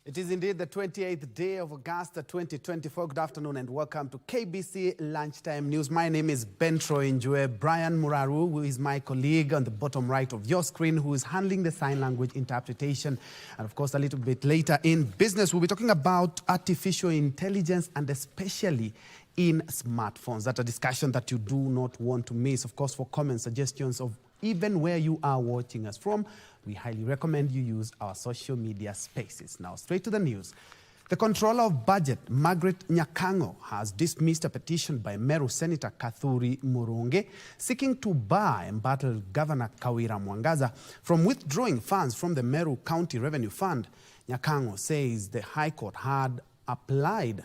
It is indeed the 28th day of August 2024. Good afternoon and welcome to KBC Lunchtime News. My name is Njue. Brian Muraru, who is my colleague on the bottom right of your screen, who is handling the sign language interpretation. And of course, a little bit later in business, we'll be talking about artificial intelligence and especially in smartphones. That's a discussion that you do not want to miss. Of course, for comments, suggestions of even where you are watching us from, we highly recommend you use our social media spaces. Now, straight to the news. The Controller of Budget, Margaret Nyakango, has dismissed a petition by Meru Senator Kathuri Muronge seeking to bar embattled Governor Kawira Mwangaza from withdrawing funds from the Meru County Revenue Fund. Nyakango says the High Court had applied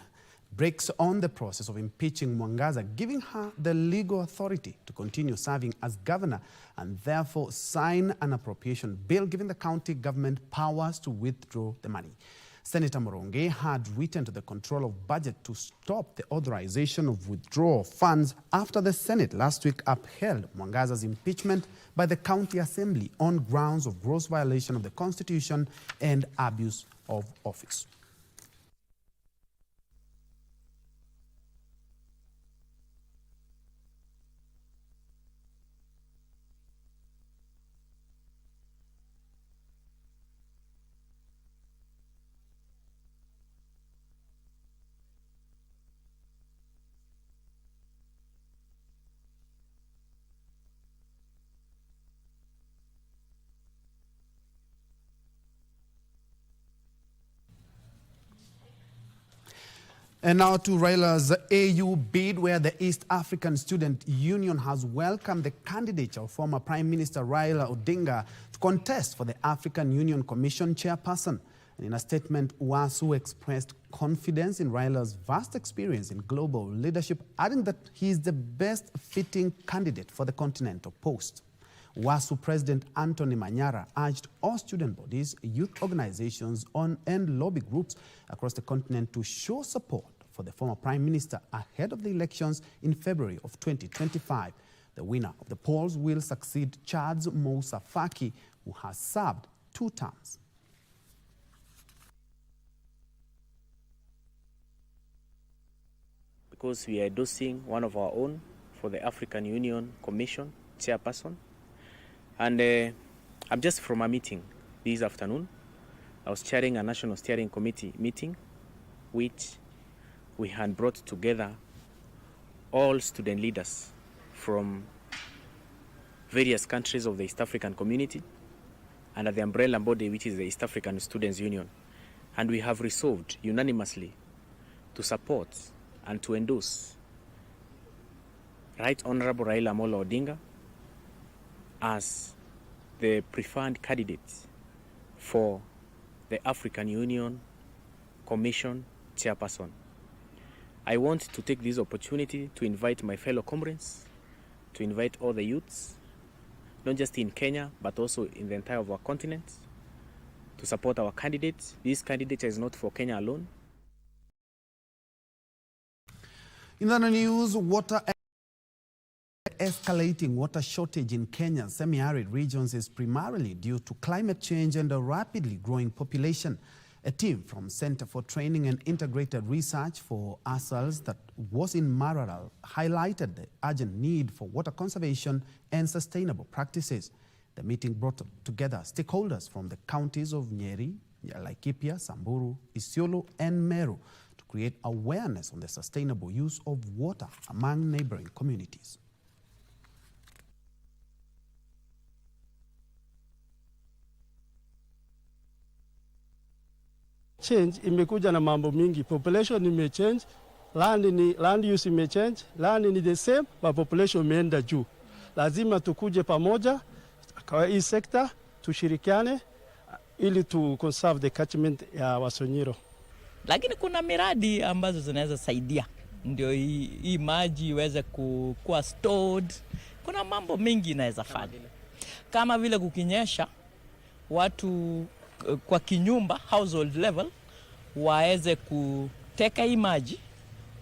brakes on the process of impeaching Mwangaza, giving her the legal authority to continue serving as governor and therefore sign an appropriation bill giving the county government powers to withdraw the money. Senator Muronge had written to the Controller of Budget to stop the authorization of withdrawal of funds after the Senate last week upheld Mwangaza's impeachment by the County Assembly on grounds of gross violation of the Constitution and abuse of office. And now to Raila's AU bid, where the East African Student Union has welcomed the candidature of former Prime Minister Raila Odinga to contest for the African Union Commission chairperson. And in a statement, WASU expressed confidence in Raila's vast experience in global leadership, adding that he is the best fitting candidate for the continental post. WASU President Anthony Manyara urged all student bodies, youth organizations and lobby groups across the continent to show support for the former Prime Minister ahead of the elections in February of 2025. The winner of the polls will succeed Chad's Moussa Faki, who has served 2 terms. Because we are endorsing one of our own for the African Union Commission chairperson. And I'm just from a meeting this afternoon. I was chairing a National Steering Committee meeting, which we had brought together all student leaders from various countries of the East African community under the umbrella body, which is the East African Students Union. And we have resolved unanimously to support and to endorse Right Honorable Raila Amolo Odinga as the preferred candidate for the African Union Commission chairperson. I want to take this opportunity to invite my fellow comrades, to invite all the youths, not just in Kenya, but also in the entire of our continent, to support our candidates. This candidate is not for Kenya alone. In the news, escalating water shortage in Kenya's semi-arid regions is primarily due to climate change and a rapidly growing population. A team from Center for Training and Integrated Research for ASALs that was in Maralal highlighted the urgent need for water conservation and sustainable practices. The meeting brought together stakeholders from the counties of Nyeri, Laikipia, Samburu, Isiolo, and Meru to create awareness on the sustainable use of water among neighboring communities. Change imekuja na mambo mingi. Population imechange, land use imechange, land ni the same, but population imeenda juu. Lazima tukuje pamoja kwa hii sekta, tushirikiane ili tu conserve the catchment ya Wasonyiro. Lakini kuna miradi ambazo zinaweza saidia ndio hii maji iweze kuwa stored. Kuna mambo mengi inaweza fanya. Kama vile kukinyesha, watu kwa kinyumba household level waweze kuteka hii maji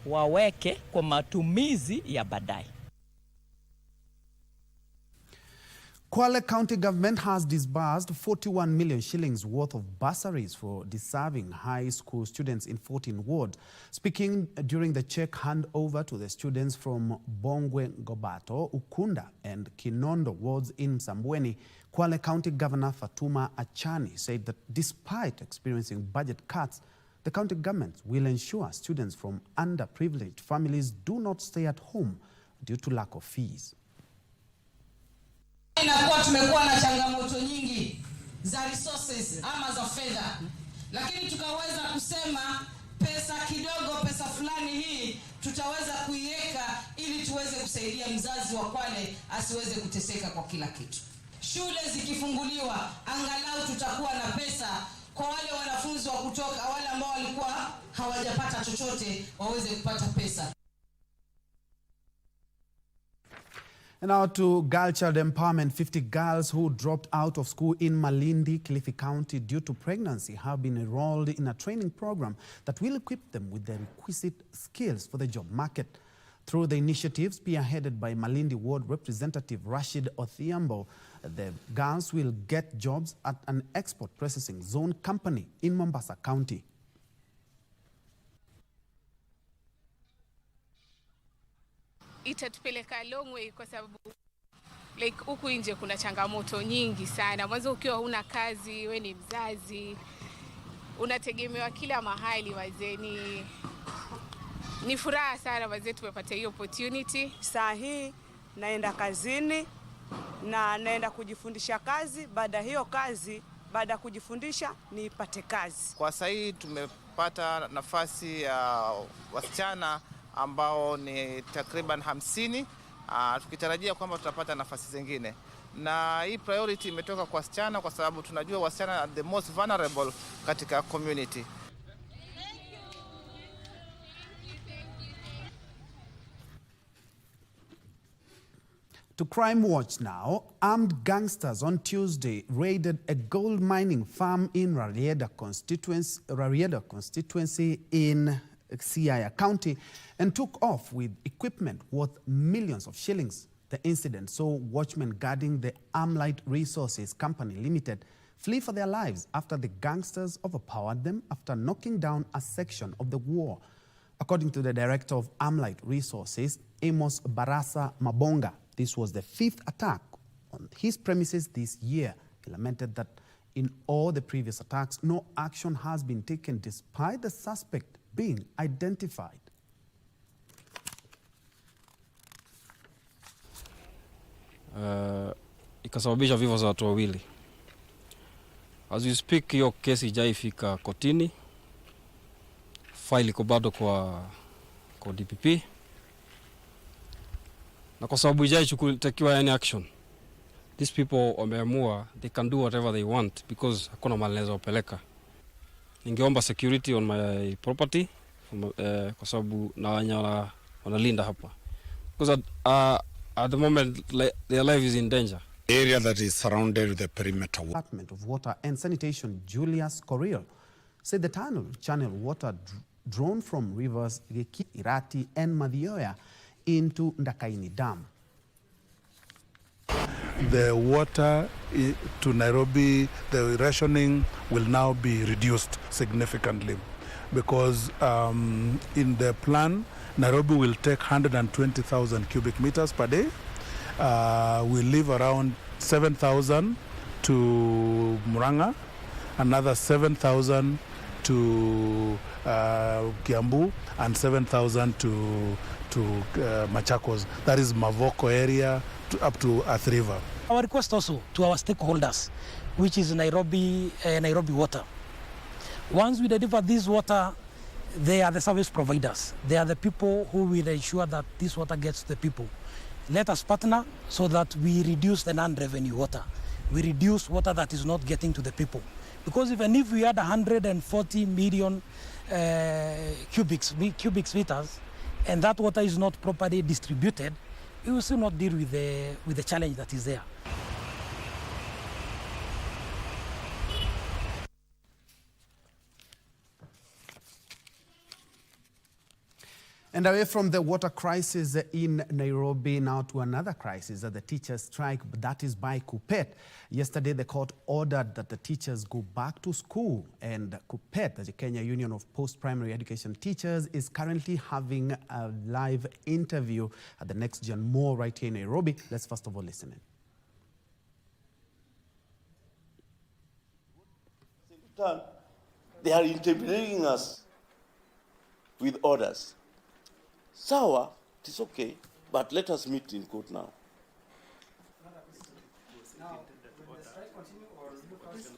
waweke kwa matumizi ya baadaye. Kwale County Government has disbursed 41 million shillings worth of bursaries for deserving high school students in 14 wards. Speaking during the check handover to the students from Bongwe Ngobato, Ukunda and Kinondo wards in Msambweni, Kwale County Governor Fatuma Achani said that despite experiencing budget cuts, the county government will ensure students from underprivileged families do not stay at home due to lack of fees. Inakuwa tumekuwa na changamoto nyingi za resources ama za fedha, lakini tukaweza kusema pesa kidogo, pesa fulani hii tutaweza kuiweka ili tuweze kusaidia mzazi wa Kwale asiweze kuteseka kwa kila kitu. Shule zikifunguliwa, angalau tutakuwa na pesa kwa wale wanafunzi wa kutoka, wale ambao walikuwa hawajapata chochote waweze kupata pesa. And now to girl child empowerment. 50 girls who dropped out of school in Malindi, Kilifi County due to pregnancy have been enrolled in a training program that will equip them with the requisite skills for the job market. Through the initiative spearheaded by Malindi Ward Representative Rashid Othiambo, the girls will get jobs at an export processing zone company in Mombasa County. Itatupeleka a long way kwa sababu huku nje kuna changamoto nyingi sana. Mwanzo ukiwa huna kazi, we ni mzazi, unategemewa kila mahali wazee. Ni furaha sana wazee tumepata hiyo opportunity. Saa hii naenda kazini na naenda kujifundisha kazi. Baada hiyo kazi, baada kujifundisha nipate kazi. Kwa sasa hii tumepata nafasi ya wasichana ambao ni takriban 50, tukitarajia kwamba tutapata nafasi zingine. Na hii priority imetoka kwa wasichana kwa sababu tunajua wasichana are the most vulnerable katika community. To Crime Watch now, armed gangsters on Tuesday raided a gold mining farm in Raila constituency in Siaya County and took off with equipment worth millions of shillings. The incident saw watchmen guarding the Armlight Resources Company Limited flee for their lives after the gangsters overpowered them after knocking down a section of the wall. According to the director of Armlight Resources, Amos Barasa Mabonga, this was the 5th attack on his premises this year. He lamented that in all the previous attacks, no action has been taken despite the suspect being identified. Ikasababisha vifo za watu wawili. As we speak, hiyo kesi haijafika kotini. File iko bado kwa DPP. Na kwa sababu haijachukua any action, these people wameamua they can do whatever they want because hakuna mahali naweza upeleka. Ningeomba security on my property kwa sababu na wanalinda hapa. Because at the moment their life is in danger. The area that is surrounded with the perimeter. Department of Water and Sanitation Julius Correal said the tunnel channel water drawn from rivers Geki, Irati and Madhioya into Ndakaini Dam. The water to Nairobi, the rationing will now be reduced significantly because in the plan, Nairobi will take 120,000 cubic meters per day. We'll leave around 7,000 to Muranga, another 7,000 to Kiambu, and 7,000 to Machakos. That is Mavoko area up to Earth River. Our request also to our stakeholders, which is Nairobi Water. Once we deliver this water, they are the service providers. They are the people who will ensure that this water gets to the people. Let us partner so that we reduce the non-revenue water. We reduce water that is not getting to the people. Because even if we had 140 million cubic meters, and that water is not properly distributed, we will still not deal with the challenge that is there. And away from the water crisis in Nairobi, now to another crisis, the teachers' strike, but that is by KUPPET. Yesterday, the court ordered that the teachers go back to school, and KUPPET, the Kenya Union of Post-Primary Education Teachers, is currently having a live interview at the Next Gen Mall right here in Nairobi. Let's first of all listen in. They are intimidating us with orders. Sawa, it is okay, but let us meet in court now.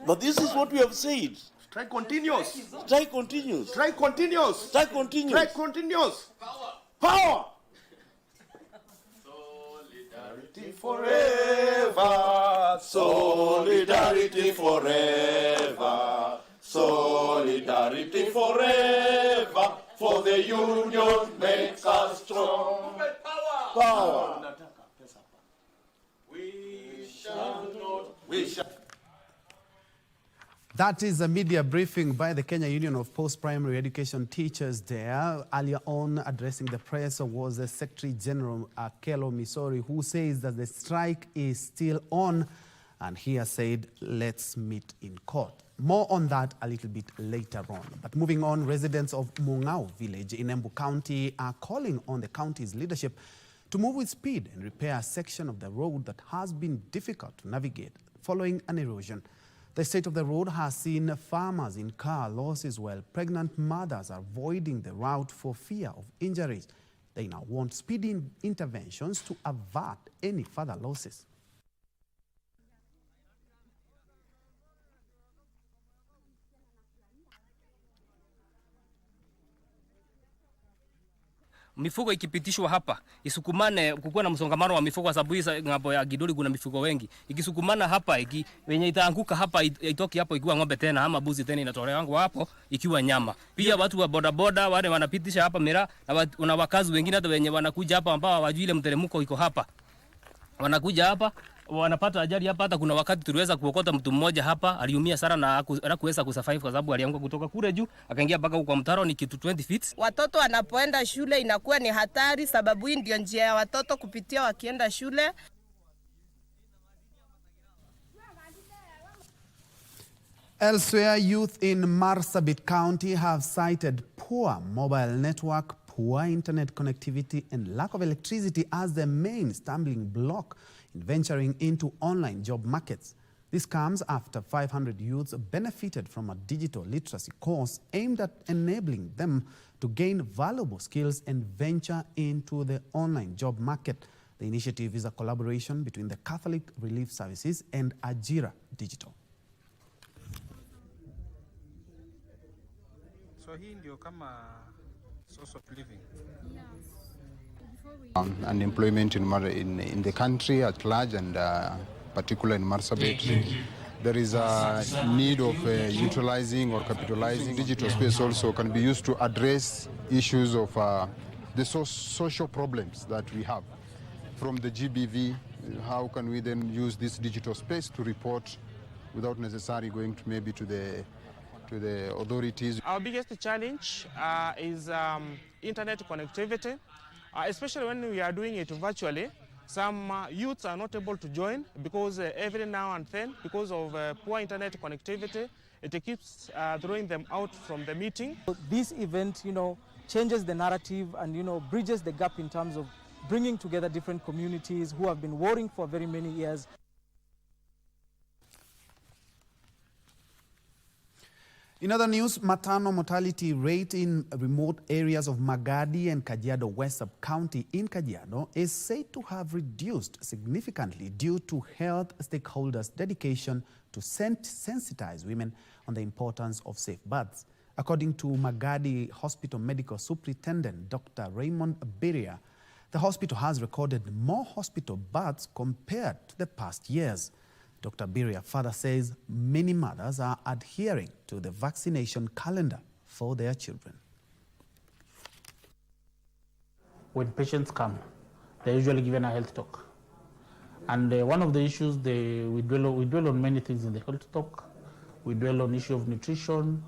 But this is what we have said. Strike continues. Strike continues. Strike continues. Strike continues. Strike continues. Power. Solidarity forever. Solidarity forever. Solidarity forever. For the union makes us strong. Power. We shall not. We shall. That is a media briefing by the Kenya Union of Post-Primary Education Teachers there. Earlier on, addressing the press was the Secretary General Akelo Misori, who says that the strike is still on, and he has said, let's meet in court. More on that a little bit later on. But moving on, residents of Mungao village in Embu County are calling on the county's leadership to move with speed and repair a section of the road that has been difficult to navigate following an erosion. The state of the road has seen farmers in car losses, while pregnant mothers are avoiding the route for fear of injuries. They now want speedy interventions to avert any further losses. Mifugo ikipitishwa hapa isukumane, kukuwa na msongamano wa mifugo, kwa sababu hii ng'ambo ya Giduri kuna mifugo wengi. Ikisukumana hapa wenye itaanguka hapa itoki hapo ikiwa ng'ombe tena ama buzi tena, inatolewa wangu hapo ikiwa nyama. Pia watu wa bodaboda wale wanapitisha hapa Mera, na wakazi wengine hata wenye wanakuja hapa ambao hawajui ile mteremko iko hapa, wanakuja hapa wanapata ajali hapa. Hata kuna wakati tuliweza kuokota mtu mmoja hapa, aliumia sana na hakuweza kusurvive kwa sababu alianguka kutoka kule juu akaingia mpaka huko mtaro, ni kitu 20 feet. Watoto wanapoenda shule inakuwa ni hatari, sababu hii ndio njia ya watoto kupitia wakienda shule. Elsewhere, youth in Marsabit County have cited poor mobile network, poor internet connectivity and lack of electricity as the main stumbling block in venturing into online job markets. This comes after 500 youths benefited from a digital literacy course aimed at enabling them to gain valuable skills and venture into the online job market. The initiative is a collaboration between the Catholic Relief Services and Ajira Digital. So hii ndio kama source of living. And employment in the country at large, and particularly in Marsabit. There is a need of utilizing or capitalizing digital space also can be used to address issues of the social problems that we have. From the GBV, how can we then use this digital space to report without necessarily going to maybe to the authorities? Our biggest challenge is internet connectivity, especially when we are doing it virtually. Some youths are not able to join because every now and then, because of poor internet connectivity, it keeps throwing them out from the meeting. This event, changes the narrative and, bridges the gap in terms of bringing together different communities who have been warring for very many years. In other news, maternal mortality rate in remote areas of Magadi and Kajiado West Sub-County in Kajiado is said to have reduced significantly due to health stakeholders' dedication to sensitize women on the importance of safe births. According to Magadi Hospital Medical Superintendent Dr. Raymond Biria, the hospital has recorded more hospital births compared to the past years. Dr. Biria further says many mothers are adhering to the vaccination calendar for their children. When patients come, they're usually given a health talk. And one of the issues, we dwell on many things in the health talk. We dwell on issue of nutrition.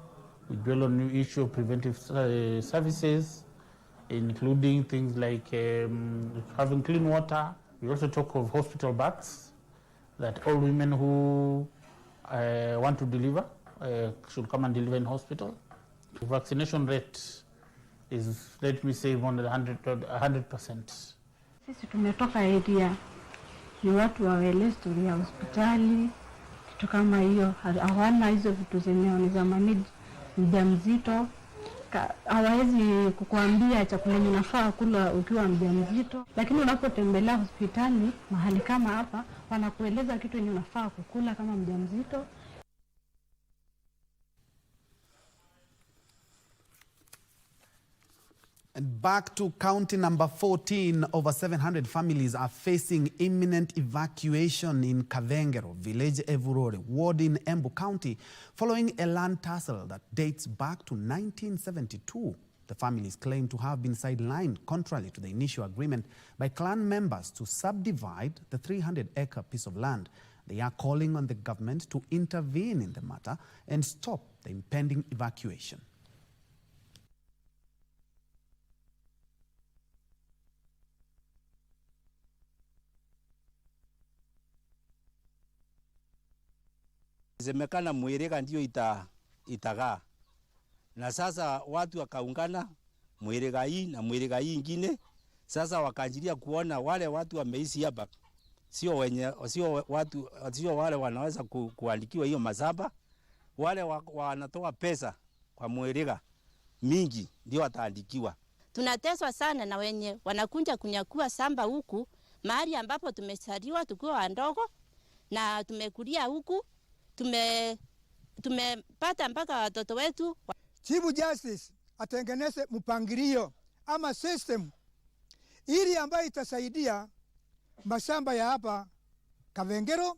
We dwell on the issue of preventive services. including things like having clean water. We also talk of hospital baths, that all women who want to deliver should come and deliver in hospital. The vaccination rate is, let me say, more than 100%. Sisi tumetoka area, ni watu wawele story ya hospitali, kitu kama hiyo, hawana hizo vitu zenyewe ni za manage mjamzito. Hawezi kukuambia chakula unafaa kula ukiwa mjamzito, lakini unapotembelea hospitali mahali kama hapa wanakueleza kitu unafaa kukula kama mjamzito. And back to county number 14, over 700 families are facing imminent evacuation in Kavengero, village Evurore, ward in Embu County, following a land tussle that dates back to 1972. The families claim to have been sidelined, contrary to the initial agreement by clan members to subdivide the 300-acre piece of land. They are calling on the government to intervene in the matter and stop the impending evacuation. Semekana Mwirega ndio itagaa, na sasa watu wakaungana Mwirega hii na Mwirega hii ingine. Sasa wakaanjilia kuona wale watu wameishi hapa sio wale wanaweza kuandikiwa hiyo mazaba, wale wanatoa pesa kwa Mwirega mingi ndio wataandikiwa. Tunateswa sana na wenye wanakunja kunyakua samba huku mahali ambapo tumesaliwa tukiwa wandogo na tumekulia huku. Tumepata mpaka watoto wetu. Chief Justice atengeneze mpangilio ama system ili ambayo itasaidia mashamba ya hapa Kavengero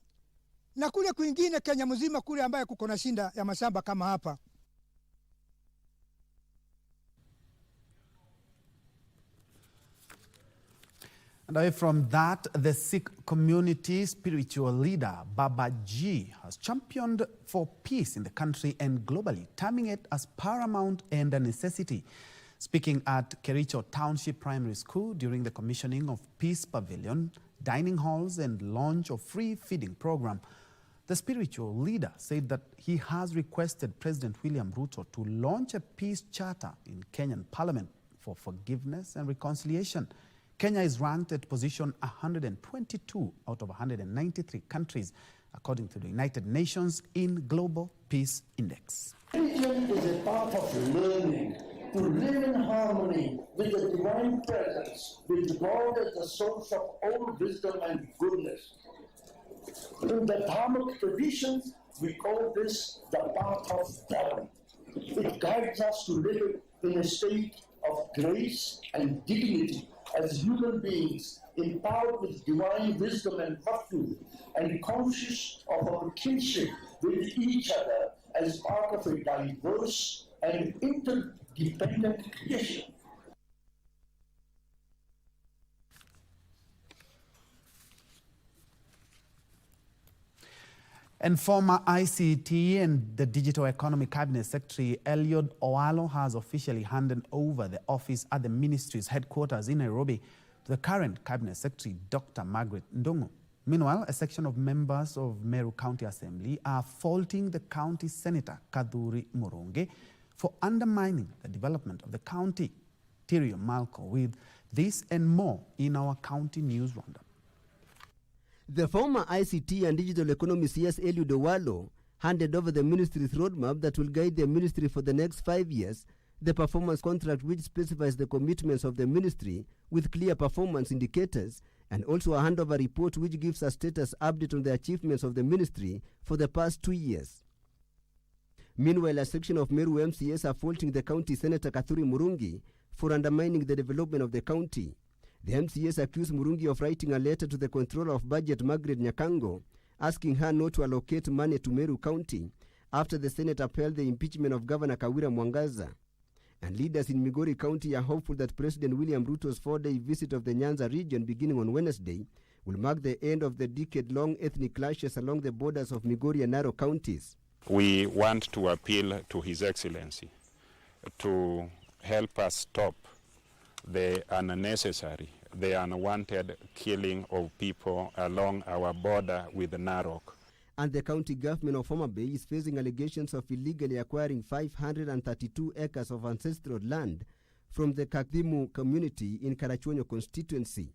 na kule kwingine Kenya mzima kule ambayo kuko na shinda ya mashamba kama hapa. And away from that, the Sikh community spiritual leader Baba Ji has championed for peace in the country and globally, terming it as paramount and a necessity. Speaking at Kericho Township Primary School during the commissioning of Peace Pavilion, dining halls and launch of free feeding program, the spiritual leader said that he has requested President William Ruto to launch a peace charter in Kenyan Parliament for forgiveness and reconciliation. Kenya is ranked at position 122 out of 193 countries, according to the United Nations in Global Peace Index. Religion is a part of learning to live in harmony with the divine presence, with God as the source of all wisdom and goodness. In the Dharmic traditions, we call this the path of Dharma. It guides us to live in a state of grace and dignity as human beings, empowered with divine wisdom and virtue, and conscious of our kinship with each other as part of a diverse and interdependent creation. And former ICT and the Digital Economy Cabinet Secretary Eliud Owalo has officially handed over the office at the ministry's headquarters in Nairobi to the current Cabinet Secretary, Dr. Margaret Ndungu. Meanwhile, a section of members of Meru County Assembly are faulting the county senator, Kaduri Murungi, for undermining the development of the county. Tyrio Malco with this and more in our county news roundup. The former ICT and Digital Economy CS Eliud Owalo handed over the ministry's roadmap that will guide the ministry for the next 5 years, the performance contract which specifies the commitments of the ministry with clear performance indicators, and also a handover report which gives a status update on the achievements of the ministry for the past 2 years. Meanwhile, a section of Meru MCS are faulting the county senator Kaduri Murungi for undermining the development of the county. The MCS accused Murungi of writing a letter to the Controller of Budget, Margaret Nyakango, asking her not to allocate money to Meru County after the Senate upheld the impeachment of Governor Kawira Mwangaza. And leaders in Migori County are hopeful that President William Ruto's 4-day visit of the Nyanza region beginning on Wednesday will mark the end of the decade-long ethnic clashes along the borders of Migori and Narok counties. We want to appeal to His Excellency to help us stop the unnecessary, the unwanted killing of people along our border with Narok. And the county government of Homa Bay is facing allegations of illegally acquiring 532 acres of ancestral land from the Kakdimu community in Karachuonyo constituency.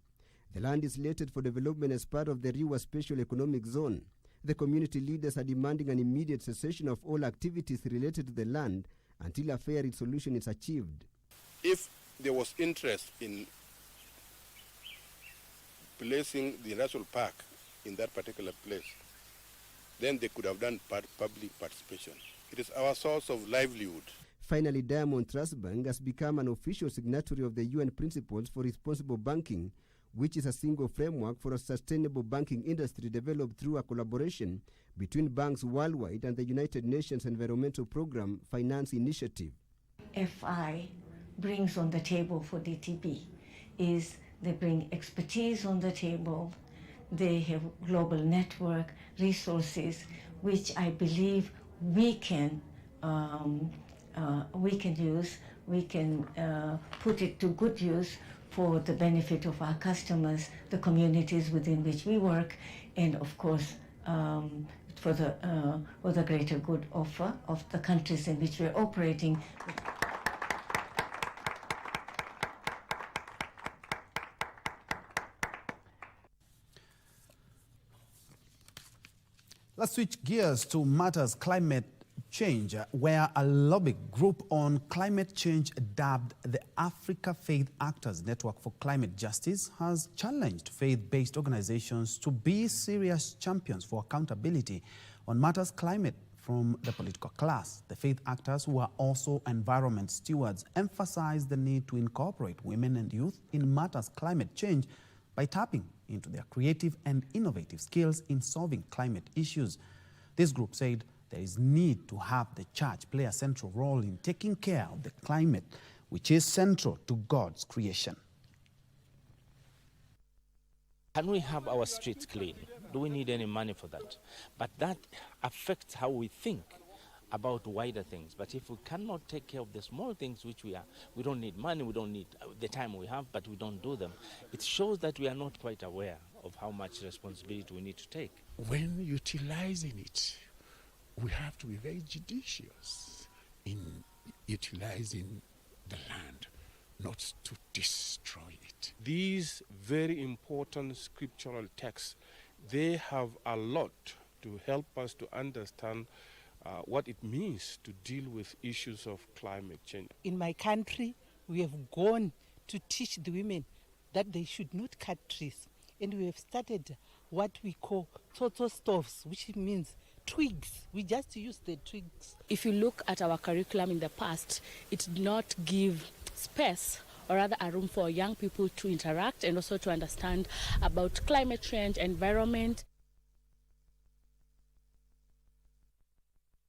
The land is slated for development as part of the Riwa Special Economic Zone. The community leaders are demanding an immediate cessation of all activities related to the land until a fair solution is achieved. If there was interest in placing the national park in that particular place, then they could have done public participation. It is our source of livelihood. Finally, Diamond Trust Bank has become an official signatory of the UN Principles for Responsible Banking, which is a single framework for a sustainable banking industry developed through a collaboration between banks worldwide and the United Nations Environmental Programme Finance Initiative. FI brings on the table for DTB is they bring expertise on the table, they have global network, resources, which I believe we can use, we can put it to good use for the benefit of our customers, the communities within which we work, and of course for the greater good of the countries in which we're operating. Let's switch gears to matters climate change, where a lobby group on climate change dubbed the Africa Faith Actors Network for Climate Justice has challenged faith-based organizations to be serious champions for accountability on matters climate from the political class. The faith actors, who are also environment stewards, emphasize the need to incorporate women and youth in matters climate change by tapping into their creative and innovative skills in solving climate issues. This group said there is need to have the church play a central role in taking care of the climate, which is central to God's creation. Can we have our streets clean? Do we need any money for that? But that affects how we think about wider things. But if we cannot take care of the small things which we don't need money, we don't need the time we have, but we don't do them, it shows that we are not quite aware of how much responsibility we need to take. When utilizing it, we have to be very judicious in utilizing the land, not to destroy it. These very important scriptural texts, they have a lot to help us to understand what it means to deal with issues of climate change. In my country, we have gone to teach the women that they should not cut trees. And we have started what we call total stoves, which means twigs. We just use the twigs. If you look at our curriculum in the past, it did not give space or rather a room for young people to interact and also to understand about climate change, environment.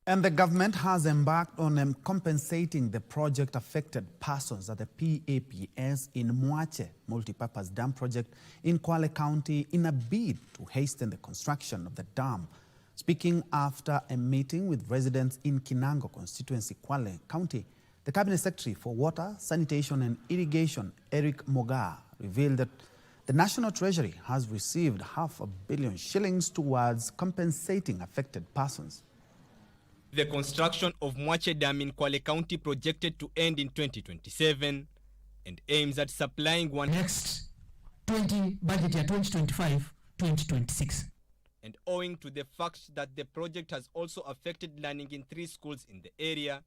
And the government has embarked on compensating the project-affected persons at the PAPS in Mwache multipurpose dam project in Kwale County in a bid to hasten the construction of the dam. Speaking after a meeting with residents in Kinango constituency, Kwale County, the Cabinet Secretary for Water, Sanitation and Irrigation, Eric Moga, revealed that the National Treasury has received $500 million shillings towards compensating affected persons. The construction of Mwache Dam in Kwale County projected to end in 2027 and aims at supplying next 20 budget year 2025-2026. And owing to the fact that the project has also affected learning in 3 schools in the area,